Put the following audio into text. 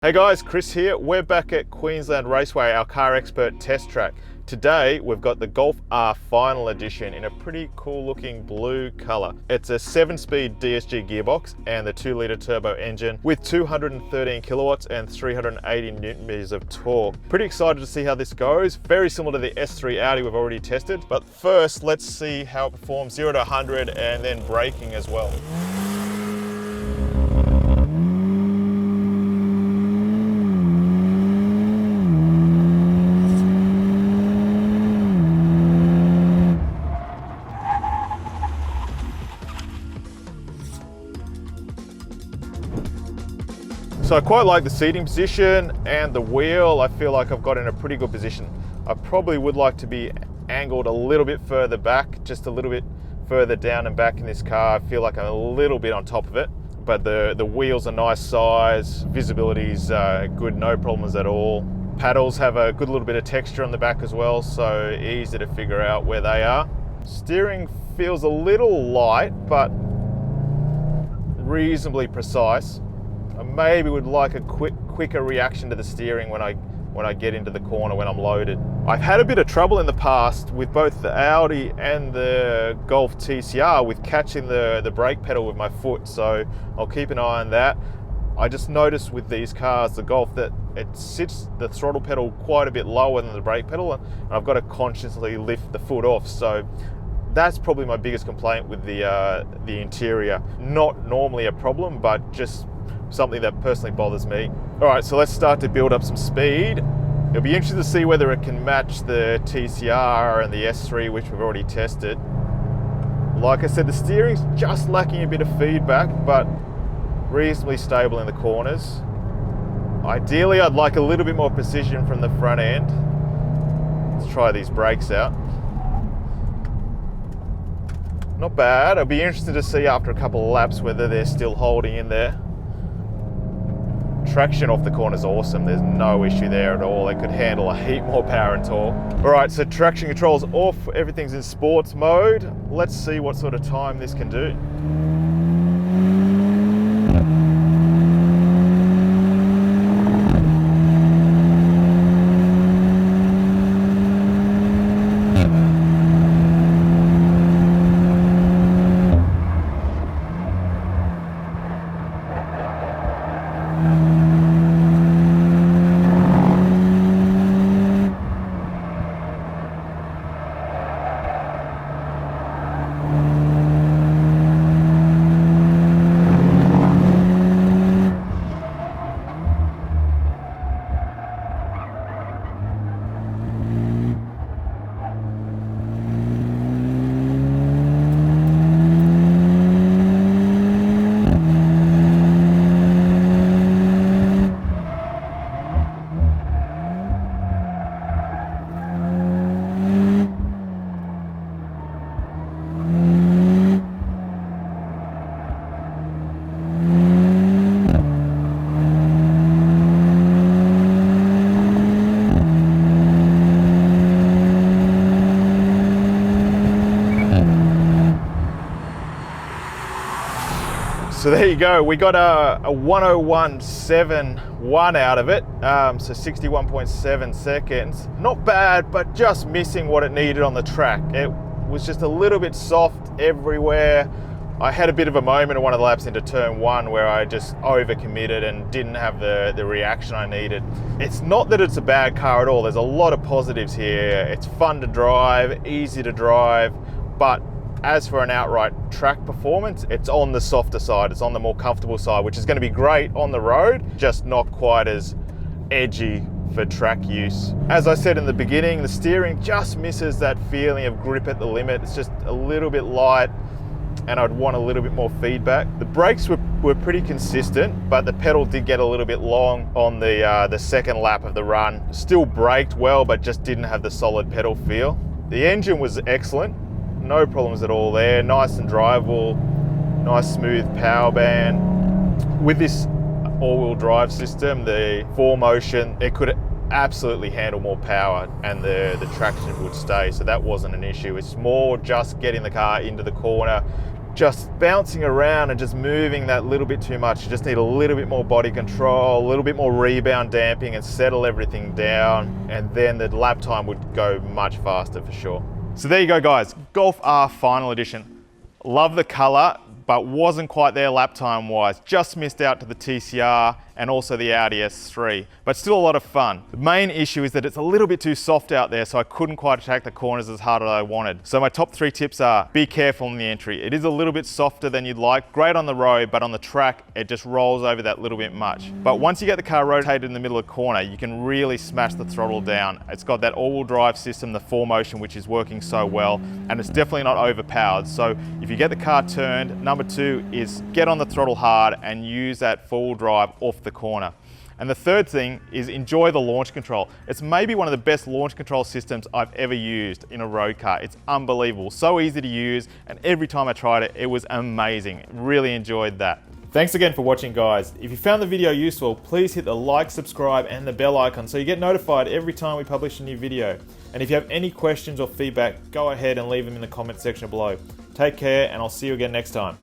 Hey guys, Chris here. We're back at Queensland Raceway, our CarExpert test track. Today we've got the Golf R Final Edition in a pretty cool looking blue colour. It's a 7-speed DSG gearbox and the 2-litre turbo engine with 213 kilowatts and 380 newton meters of torque. Pretty excited to see how this goes. Very similar to the S3 Audi we've already tested. But first, let's see how it performs 0 to 100 and then braking as well. So I quite like the seating position and the wheel. I feel like I've got in a pretty good position. I probably would like to be angled a little bit further back, just a little bit further down and back in this car. I feel like I'm a little bit on top of it, but the wheels are nice size, visibility's good, no problems at all. Paddles have a good little bit of texture on the back as well, so easy to figure out where they are. Steering feels a little light, but reasonably precise. I maybe would like a quicker reaction to the steering when I get into the corner when I'm loaded. I've had a bit of trouble in the past with both the Audi and the Golf TCR with catching the brake pedal with my foot, so I'll keep an eye on that. I just noticed with these cars, the Golf, that it sits the throttle pedal quite a bit lower than the brake pedal, and I've got to consciously lift the foot off. So that's probably my biggest complaint with the interior. Not normally a problem, but just something that personally bothers me. All right, so let's start to build up some speed. It'll be interesting to see whether it can match the TCR and the S3, which we've already tested. Like I said, the steering's just lacking a bit of feedback, but reasonably stable in the corners. Ideally, I'd like a little bit more precision from the front end. Let's try these brakes out. Not bad. It'll be interesting to see after a couple of laps whether they're still holding in there. Traction off the corner is awesome. There's no issue there at all. They could handle a heap more power and torque. All right, so traction control's off. Everything's in sports mode. Let's see what sort of time this can do. So there you go, we got a 101.71 out of it, so 61.7 seconds. Not bad, but just missing what it needed on the track. It was just a little bit soft everywhere. I had a bit of a moment in one of the laps into turn one where I just overcommitted and didn't have the reaction I needed. It's not that it's a bad car at all. There's a lot of positives here. It's fun to drive, easy to drive, but as for an outright track performance, it's on the softer side. It's on the more comfortable side, which is going to be great on the road, just not quite as edgy for track use. As I said in the beginning, the steering just misses that feeling of grip at the limit. It's just a little bit light, and I'd want a little bit more feedback. The brakes were pretty consistent, but the pedal did get a little bit long on the second lap of the run. Still braked well, but just didn't have the solid pedal feel. The engine was excellent. No problems at all there. Nice and drivable, nice smooth power band. With this all-wheel drive system, the 4Motion, it could absolutely handle more power and the traction would stay, so that wasn't an issue. It's more just getting the car into the corner, just bouncing around and just moving that little bit too much. You just need a little bit more body control, a little bit more rebound damping and settle everything down, and then the lap time would go much faster for sure. So there you go guys, Golf R Final Edition. Love the color, but wasn't quite there lap time wise. Just missed out to the TCR and also the Audi S3, but still a lot of fun. The main issue is that it's a little bit too soft out there, so I couldn't quite attack the corners as hard as I wanted. So my top 3 tips are, be careful in the entry. It is a little bit softer than you'd like. Great on the road, but on the track, it just rolls over that little bit much. But once you get the car rotated in the middle of the corner, you can really smash the throttle down. It's got that all-wheel drive system, the 4Motion, which is working so well, and it's definitely not overpowered. So if you get the car turned, number 2 is get on the throttle hard and use that 4-wheel drive off the corner. And the third thing is enjoy the launch control. It's maybe one of the best launch control systems I've ever used in a road car. It's unbelievable, so easy to use, and every time I tried it, it was amazing. Really enjoyed that. Thanks again for watching guys. If you found the video useful, please hit the like, subscribe and the bell icon so you get notified every time we publish a new video. And if you have any questions or feedback, go ahead and leave them in the comment section below. Take care and I'll see you again next time.